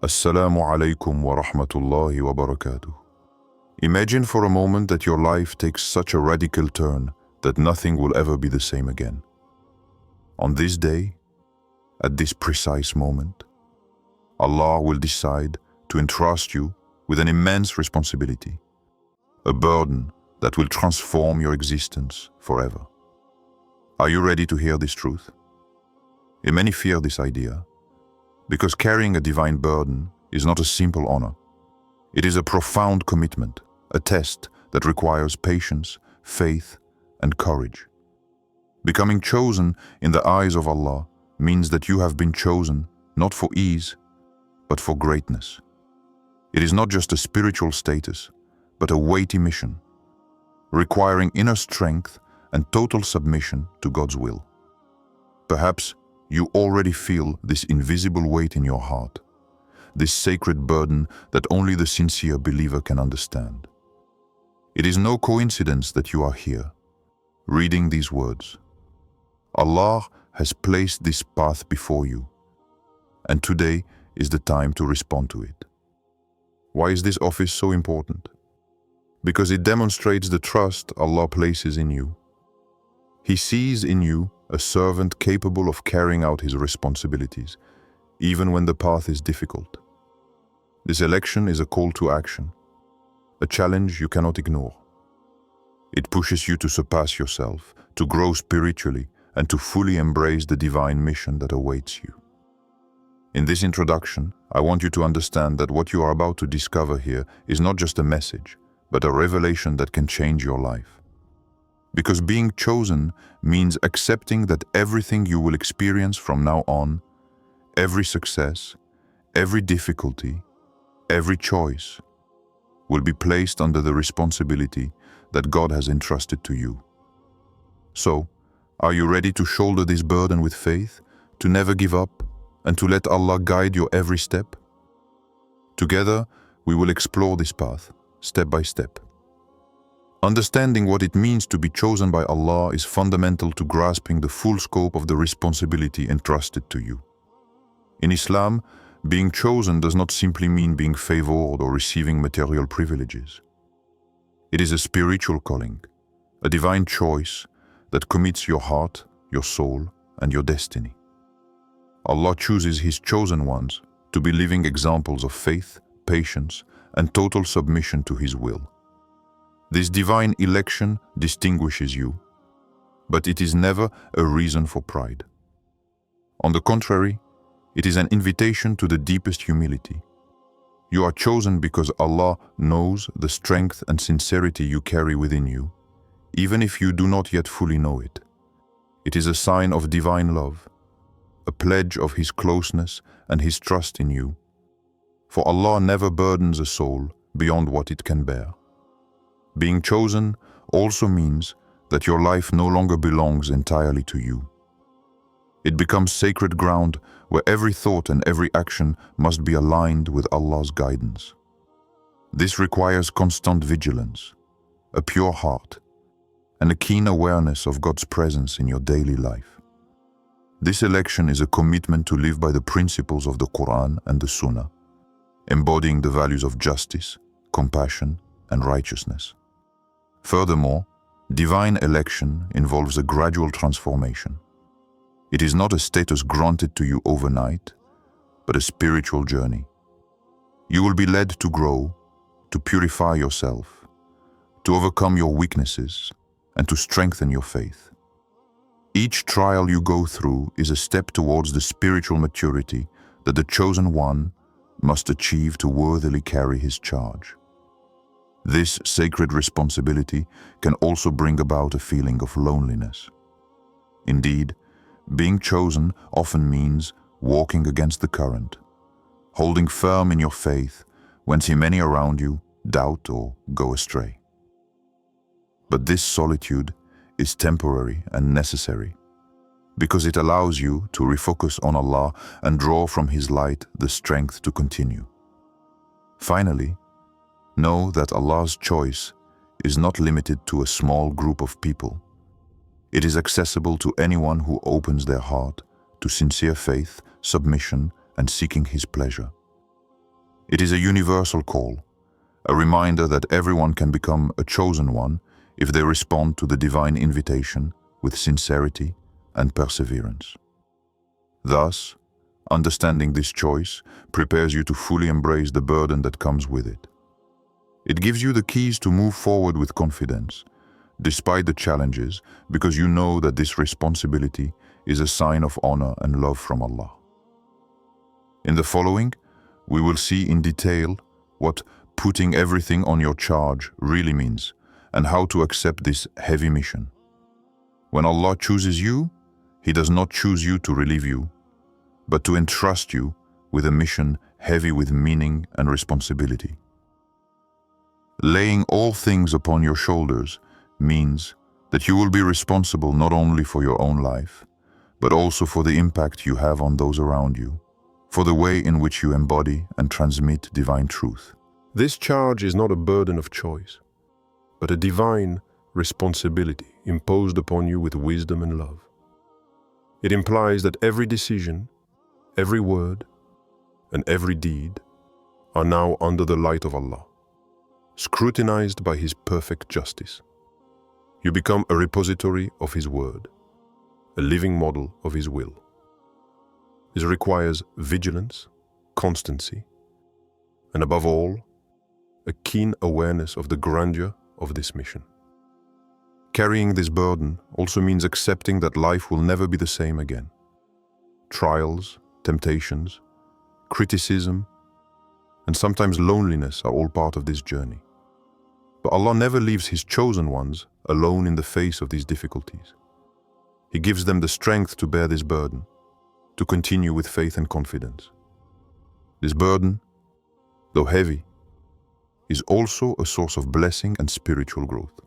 Assalamu alaikum wa rahmatullahi wa barakatuh. Imagine for a moment that your life takes such a radical turn that nothing will ever be the same again. On this day, at this precise moment, Allah will decide to entrust you with an immense responsibility, a burden that will transform your existence forever. Are you ready to hear this truth? Many fear this idea, because carrying a divine burden is not a simple honor. It is a profound commitment, a test that requires patience, faith, and courage. Becoming chosen in the eyes of Allah means that you have been chosen not for ease, but for greatness. It is not just a spiritual status, but a weighty mission, requiring inner strength and total submission to God's will. Perhaps you already feel this invisible weight in your heart, this sacred burden that only the sincere believer can understand. It is no coincidence that you are here, reading these words. Allah has placed this path before you, and today is the time to respond to it. Why is this office so important? Because it demonstrates the trust Allah places in you. He sees in you a servant capable of carrying out his responsibilities, even when the path is difficult. This election is a call to action, a challenge you cannot ignore. It pushes you to surpass yourself, to grow spiritually, and to fully embrace the divine mission that awaits you. In this introduction, I want you to understand that what you are about to discover here is not just a message, but a revelation that can change your life. Because being chosen means accepting that everything you will experience from now on, every success, every difficulty, every choice, will be placed under the responsibility that God has entrusted to you. So, are you ready to shoulder this burden with faith, to never give up, and to let Allah guide your every step? Together, we will explore this path, step by step. Understanding what it means to be chosen by Allah is fundamental to grasping the full scope of the responsibility entrusted to you. In Islam, being chosen does not simply mean being favored or receiving material privileges. It is a spiritual calling, a divine choice that commits your heart, your soul, and your destiny. Allah chooses His chosen ones to be living examples of faith, patience, and total submission to His will. This divine election distinguishes you, but it is never a reason for pride. On the contrary, it is an invitation to the deepest humility. You are chosen because Allah knows the strength and sincerity you carry within you, even if you do not yet fully know it. It is a sign of divine love, a pledge of His closeness and His trust in you. For Allah never burdens a soul beyond what it can bear. Being chosen also means that your life no longer belongs entirely to you. It becomes sacred ground where every thought and every action must be aligned with Allah's guidance. This requires constant vigilance, a pure heart, and a keen awareness of God's presence in your daily life. This election is a commitment to live by the principles of the Quran and the Sunnah, embodying the values of justice, compassion, and righteousness. Furthermore, divine election involves a gradual transformation. It is not a status granted to you overnight, but a spiritual journey. You will be led to grow, to purify yourself, to overcome your weaknesses, and to strengthen your faith. Each trial you go through is a step towards the spiritual maturity that the chosen one must achieve to worthily carry his charge. This sacred responsibility can also bring about a feeling of loneliness. Indeed, being chosen often means walking against the current, holding firm in your faith when see many around you doubt or go astray. But this solitude is temporary and necessary, because it allows you to refocus on Allah and draw from His light the strength to continue. Finally, know that Allah's choice is not limited to a small group of people. It is accessible to anyone who opens their heart to sincere faith, submission, and seeking His pleasure. It is a universal call, a reminder that everyone can become a chosen one if they respond to the divine invitation with sincerity and perseverance. Thus, understanding this choice prepares you to fully embrace the burden that comes with it. It gives you the keys to move forward with confidence, despite the challenges, because you know that this responsibility is a sign of honor and love from Allah. In the following, we will see in detail what putting everything on your charge really means and how to accept this heavy mission. When Allah chooses you, He does not choose you to relieve you, but to entrust you with a mission heavy with meaning and responsibility. Laying all things upon your shoulders means that you will be responsible not only for your own life, but also for the impact you have on those around you, for the way in which you embody and transmit divine truth. This charge is not a burden of choice, but a divine responsibility imposed upon you with wisdom and love. It implies that every decision, every word, and every deed are now under the light of Allah, scrutinized by His perfect justice. You become a repository of His word, a living model of His will. This requires vigilance, constancy, and above all, a keen awareness of the grandeur of this mission. Carrying this burden also means accepting that life will never be the same again. Trials, temptations, criticism, and sometimes loneliness are all part of this journey. But Allah never leaves His chosen ones alone in the face of these difficulties. He gives them the strength to bear this burden, to continue with faith and confidence. This burden, though heavy, is also a source of blessing and spiritual growth.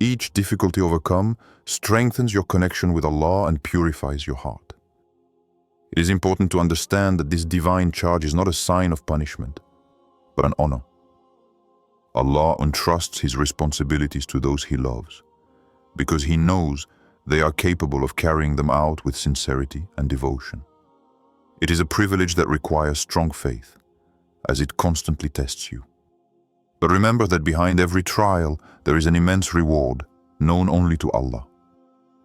Each difficulty overcome strengthens your connection with Allah and purifies your heart. It is important to understand that this divine charge is not a sign of punishment, but an honor. Allah entrusts His responsibilities to those He loves, because He knows they are capable of carrying them out with sincerity and devotion. It is a privilege that requires strong faith, as it constantly tests you. But remember that behind every trial, there is an immense reward, known only to Allah.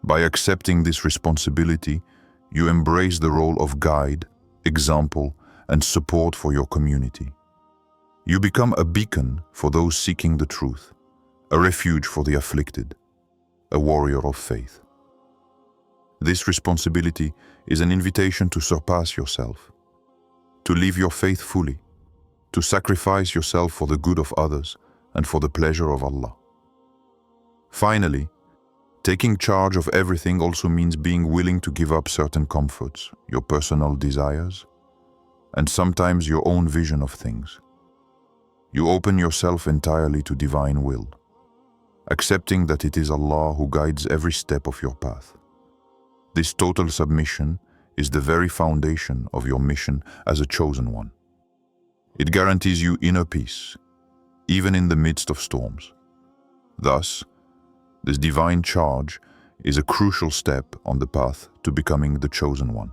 By accepting this responsibility, you embrace the role of guide, example, and support for your community. You become a beacon for those seeking the truth, a refuge for the afflicted, a warrior of faith. This responsibility is an invitation to surpass yourself, to live your faith fully, to sacrifice yourself for the good of others and for the pleasure of Allah. Finally, taking charge of everything also means being willing to give up certain comforts, your personal desires, and sometimes your own vision of things. You open yourself entirely to divine will, accepting that it is Allah who guides every step of your path. This total submission is the very foundation of your mission as a chosen one. It guarantees you inner peace, even in the midst of storms. Thus, this divine charge is a crucial step on the path to becoming the chosen one.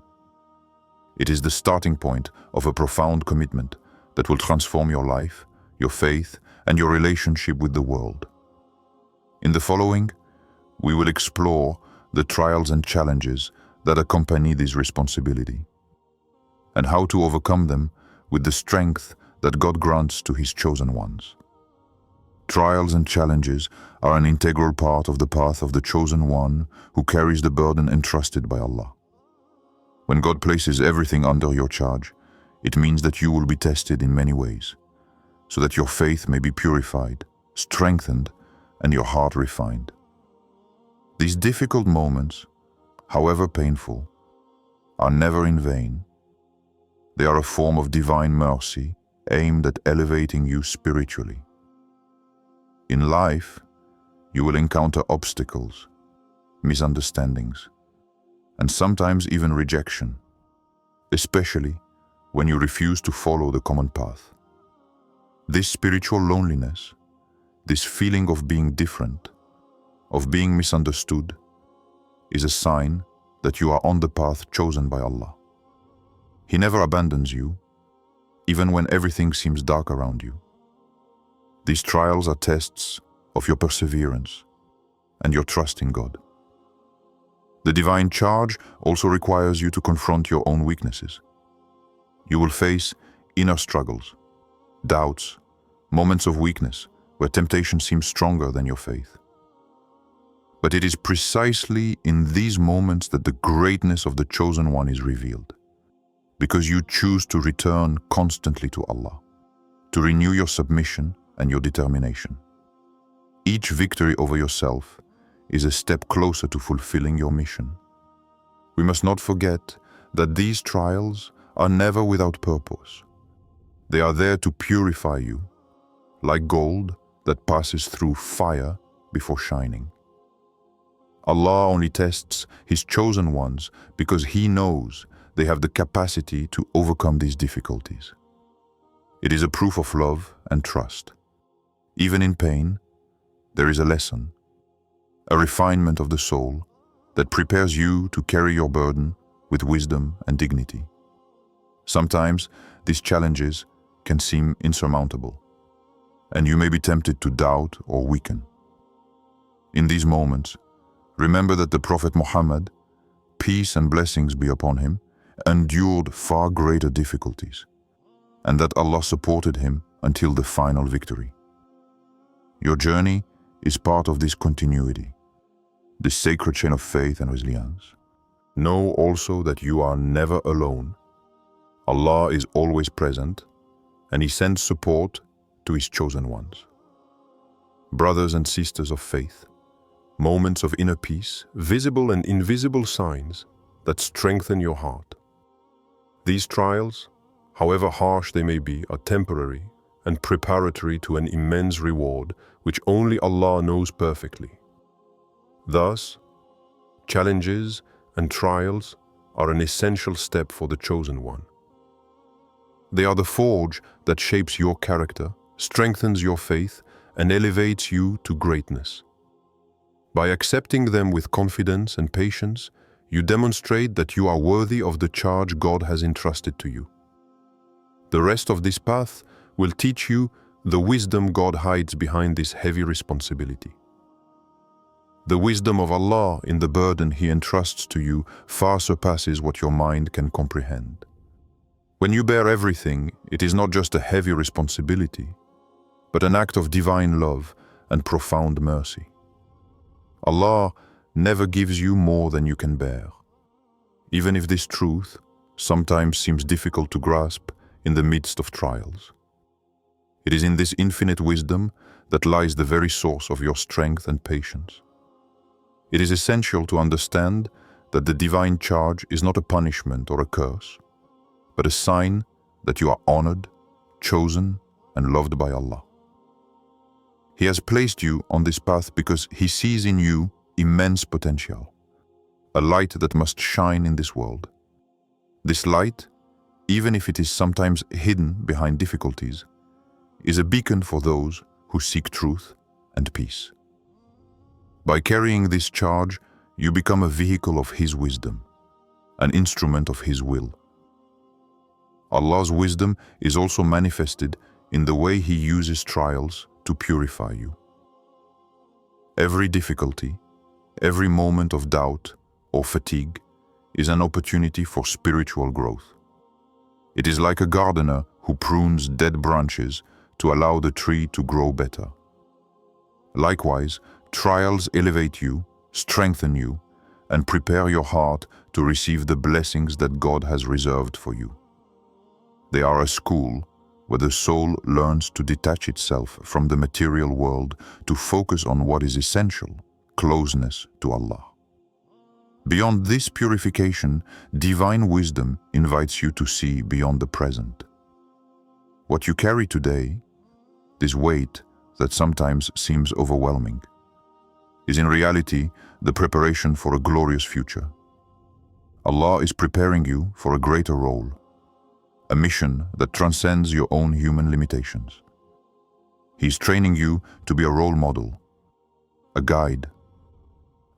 It is the starting point of a profound commitment that will transform your life, your faith, and your relationship with the world. In the following, we will explore the trials and challenges that accompany this responsibility, and how to overcome them with the strength that God grants to His chosen ones. Trials and challenges are an integral part of the path of the chosen one who carries the burden entrusted by Allah. When God places everything under your charge, it means that you will be tested in many ways, so that your faith may be purified, strengthened, and your heart refined. These difficult moments, however painful, are never in vain. They are a form of divine mercy aimed at elevating you spiritually. In life, you will encounter obstacles, misunderstandings, and sometimes even rejection, especially when you refuse to follow the common path. This spiritual loneliness, this feeling of being different, of being misunderstood, is a sign that you are on the path chosen by Allah. He never abandons you, even when everything seems dark around you. These trials are tests of your perseverance and your trust in God. The divine charge also requires you to confront your own weaknesses. You will face inner struggles, doubts, moments of weakness where temptation seems stronger than your faith. But it is precisely in these moments that the greatness of the Chosen One is revealed, because you choose to return constantly to Allah, to renew your submission and your determination. Each victory over yourself is a step closer to fulfilling your mission. We must not forget that these trials are never without purpose. They are there to purify you, like gold that passes through fire before shining. Allah only tests His chosen ones because He knows they have the capacity to overcome these difficulties. It is a proof of love and trust. Even in pain, there is a lesson, a refinement of the soul that prepares you to carry your burden with wisdom and dignity. Sometimes these challenges can seem insurmountable, and you may be tempted to doubt or weaken. In these moments, remember that the Prophet Muhammad, peace and blessings be upon him, endured far greater difficulties, and that Allah supported him until the final victory. Your journey is part of this continuity, this sacred chain of faith and resilience. Know also that you are never alone. Allah is always present, and He sends support to His chosen ones. Brothers and sisters of faith, moments of inner peace, visible and invisible signs that strengthen your heart. These trials, however harsh they may be, are temporary and preparatory to an immense reward which only Allah knows perfectly. Thus, challenges and trials are an essential step for the chosen one. They are the forge that shapes your character, strengthens your faith, and elevates you to greatness. By accepting them with confidence and patience, you demonstrate that you are worthy of the charge God has entrusted to you. The rest of this path will teach you the wisdom God hides behind this heavy responsibility. The wisdom of Allah in the burden He entrusts to you far surpasses what your mind can comprehend. When you bear everything, it is not just a heavy responsibility, but an act of divine love and profound mercy. Allah never gives you more than you can bear, even if this truth sometimes seems difficult to grasp in the midst of trials. It is in this infinite wisdom that lies the very source of your strength and patience. It is essential to understand that the divine charge is not a punishment or a curse, but a sign that you are honored, chosen, and loved by Allah. He has placed you on this path because He sees in you immense potential, a light that must shine in this world. This light, even if it is sometimes hidden behind difficulties, is a beacon for those who seek truth and peace. By carrying this charge, you become a vehicle of His wisdom, an instrument of His will. Allah's wisdom is also manifested in the way He uses trials to purify you. Every difficulty, every moment of doubt or fatigue is an opportunity for spiritual growth. It is like a gardener who prunes dead branches to allow the tree to grow better. Likewise, trials elevate you, strengthen you, and prepare your heart to receive the blessings that God has reserved for you. They are a school where the soul learns to detach itself from the material world to focus on what is essential, closeness to Allah. Beyond this purification, divine wisdom invites you to see beyond the present. What you carry today, this weight that sometimes seems overwhelming, is in reality the preparation for a glorious future. Allah is preparing you for a greater role, a mission that transcends your own human limitations. He is training you to be a role model, a guide,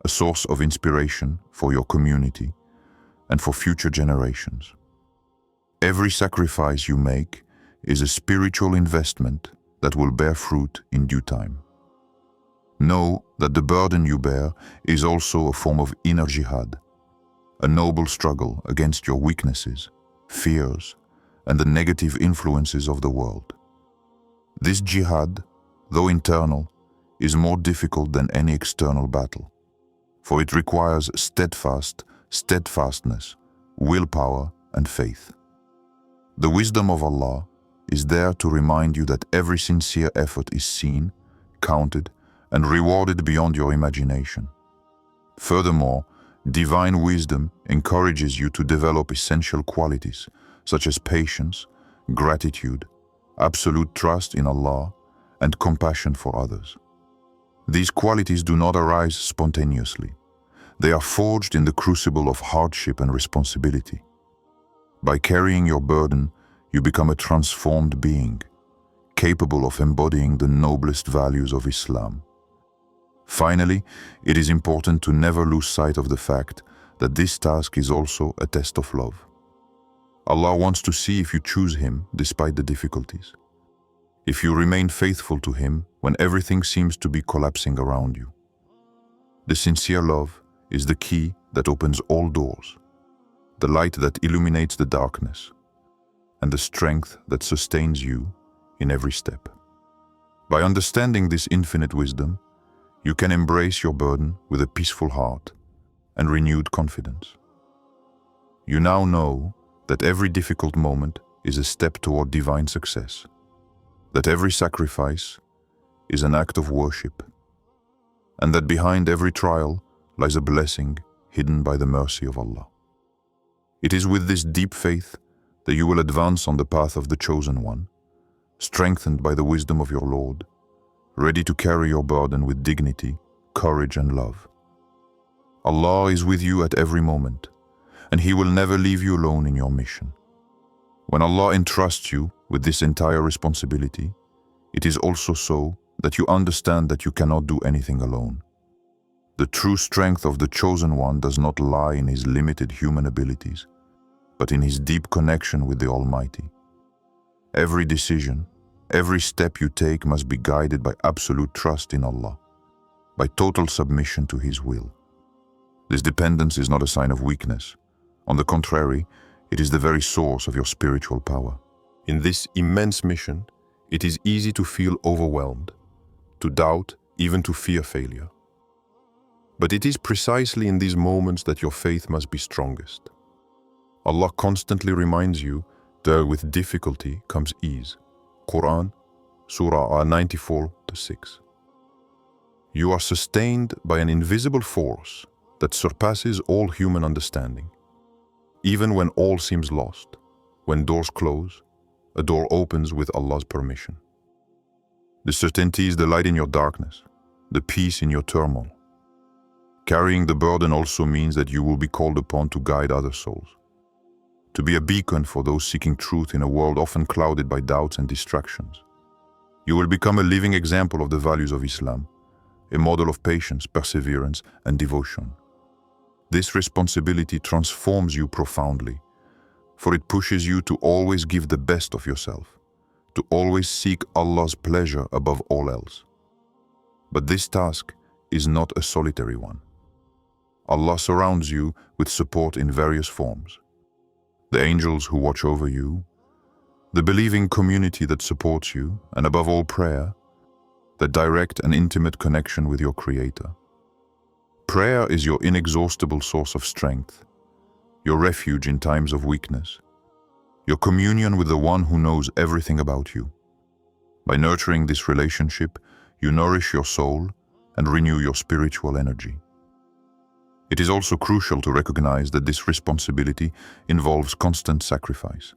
a source of inspiration for your community and for future generations. Every sacrifice you make is a spiritual investment that will bear fruit in due time. Know that the burden you bear is also a form of inner jihad, a noble struggle against your weaknesses, fears, and the negative influences of the world. This jihad, though internal, is more difficult than any external battle, for it requires steadfastness, willpower, and faith. The wisdom of Allah is there to remind you that every sincere effort is seen, counted, and rewarded beyond your imagination. Furthermore, divine wisdom encourages you to develop essential qualities such as patience, gratitude, absolute trust in Allah, and compassion for others. These qualities do not arise spontaneously. They are forged in the crucible of hardship and responsibility. By carrying your burden, you become a transformed being, capable of embodying the noblest values of Islam. Finally, it is important to never lose sight of the fact that this task is also a test of love. Allah wants to see if you choose Him despite the difficulties, if you remain faithful to Him when everything seems to be collapsing around you. The sincere love is the key that opens all doors, the light that illuminates the darkness, and the strength that sustains you in every step. By understanding this infinite wisdom, you can embrace your burden with a peaceful heart and renewed confidence. You now know that every difficult moment is a step toward divine success, that every sacrifice is an act of worship, and that behind every trial lies a blessing hidden by the mercy of Allah. It is with this deep faith that you will advance on the path of the Chosen One, strengthened by the wisdom of your Lord, ready to carry your burden with dignity, courage, and love. Allah is with you at every moment, and He will never leave you alone in your mission. When Allah entrusts you with this entire responsibility, it is also so that you understand that you cannot do anything alone. The true strength of the Chosen One does not lie in his limited human abilities, but in his deep connection with the Almighty. Every decision, every step you take must be guided by absolute trust in Allah, by total submission to His will. This dependence is not a sign of weakness. On the contrary, it is the very source of your spiritual power. In this immense mission, it is easy to feel overwhelmed, to doubt, even to fear failure. But it is precisely in these moments that your faith must be strongest. Allah constantly reminds you that with difficulty comes ease. Quran, Surah At-Talaq. You are sustained by an invisible force that surpasses all human understanding. Even when all seems lost, when doors close, a door opens with Allah's permission. The certainty is the light in your darkness, the peace in your turmoil. Carrying the burden also means that you will be called upon to guide other souls, to be a beacon for those seeking truth in a world often clouded by doubts and distractions. You will become a living example of the values of Islam, a model of patience, perseverance, and devotion. This responsibility transforms you profoundly, for it pushes you to always give the best of yourself, to always seek Allah's pleasure above all else. But this task is not a solitary one. Allah surrounds you with support in various forms. The angels who watch over you, the believing community that supports you, and above all prayer, the direct and intimate connection with your Creator. Prayer is your inexhaustible source of strength, your refuge in times of weakness, your communion with the One who knows everything about you. By nurturing this relationship, you nourish your soul and renew your spiritual energy. It is also crucial to recognize that this responsibility involves constant sacrifice.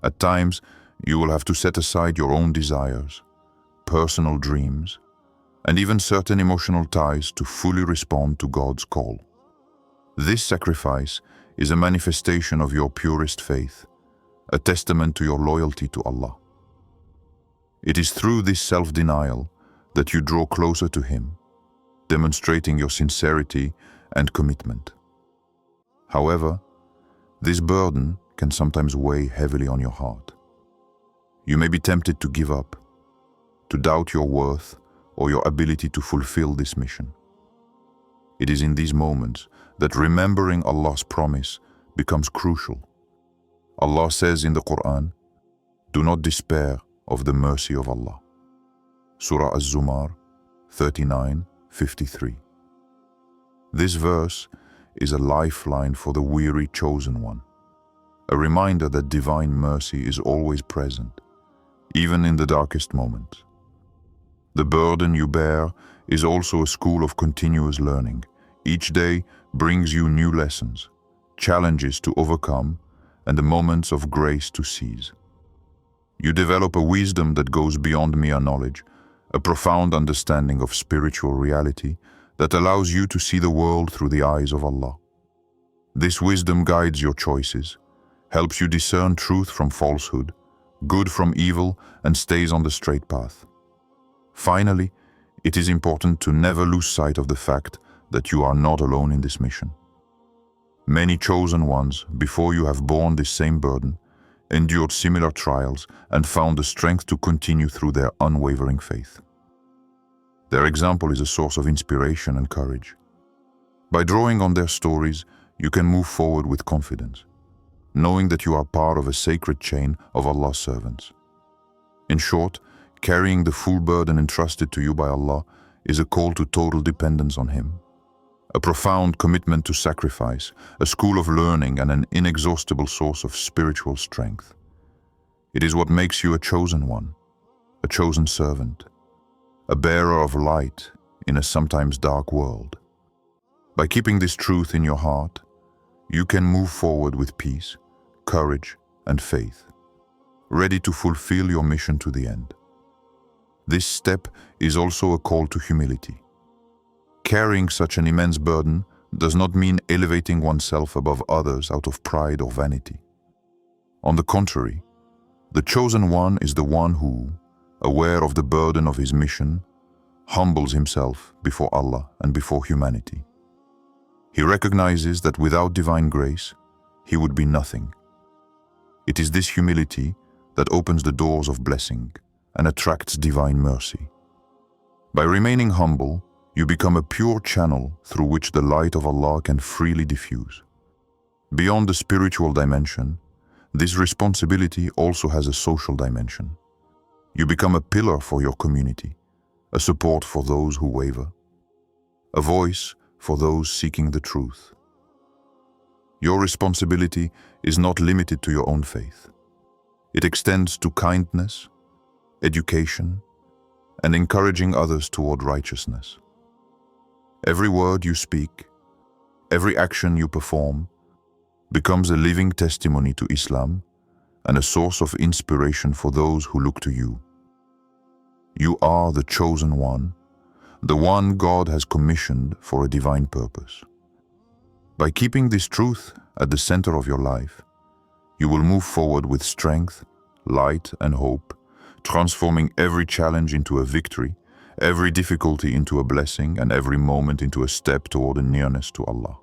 At times, you will have to set aside your own desires, personal dreams, and even certain emotional ties to fully respond to God's call. This sacrifice is a manifestation of your purest faith, a testament to your loyalty to Allah. It is through this self-denial that you draw closer to Him, demonstrating your sincerity and commitment. However, this burden can sometimes weigh heavily on your heart. You may be tempted to give up, to doubt your worth or your ability to fulfill this mission. It is in these moments that remembering Allah's promise becomes crucial. Allah says in the Quran, "Do not despair of the mercy of Allah." Surah Az-Zumar 39:53. This verse is a lifeline for the weary chosen one, a reminder that divine mercy is always present, even in the darkest moments. The burden you bear is also a school of continuous learning. Each day brings you new lessons, challenges to overcome, and the moments of grace to seize. You develop a wisdom that goes beyond mere knowledge, a profound understanding of spiritual reality that allows you to see the world through the eyes of Allah. This wisdom guides your choices, helps you discern truth from falsehood, good from evil, and stays on the straight path. Finally, it is important to never lose sight of the fact that you are not alone in this mission. Many chosen ones, before you have borne this same burden, endured similar trials and found the strength to continue through their unwavering faith. Their example is a source of inspiration and courage. By drawing on their stories, you can move forward with confidence, knowing that you are part of a sacred chain of Allah's servants. In short, carrying the full burden entrusted to you by Allah is a call to total dependence on Him, a profound commitment to sacrifice, a school of learning, and an inexhaustible source of spiritual strength. It is what makes you a chosen one, a chosen servant, a bearer of light in a sometimes dark world. By keeping this truth in your heart, you can move forward with peace, courage, and faith, ready to fulfill your mission to the end. This step is also a call to humility. Carrying such an immense burden does not mean elevating oneself above others out of pride or vanity. On the contrary, the chosen one is the one who, aware of the burden of his mission, humbles himself before Allah and before humanity. He recognizes that without divine grace, he would be nothing. It is this humility that opens the doors of blessing and attracts divine mercy. By remaining humble, you become a pure channel through which the light of Allah can freely diffuse. Beyond the spiritual dimension, this responsibility also has a social dimension. You become a pillar for your community, a support for those who waver, a voice for those seeking the truth. Your responsibility is not limited to your own faith. It extends to kindness, education, and encouraging others toward righteousness. Every word you speak, every action you perform, becomes a living testimony to Islam and a source of inspiration for those who look to you. You are the chosen one, the one God has commissioned for a divine purpose. By keeping this truth at the center of your life, you will move forward with strength, light, and hope, transforming every challenge into a victory, every difficulty into a blessing, and every moment into a step toward a nearness to Allah.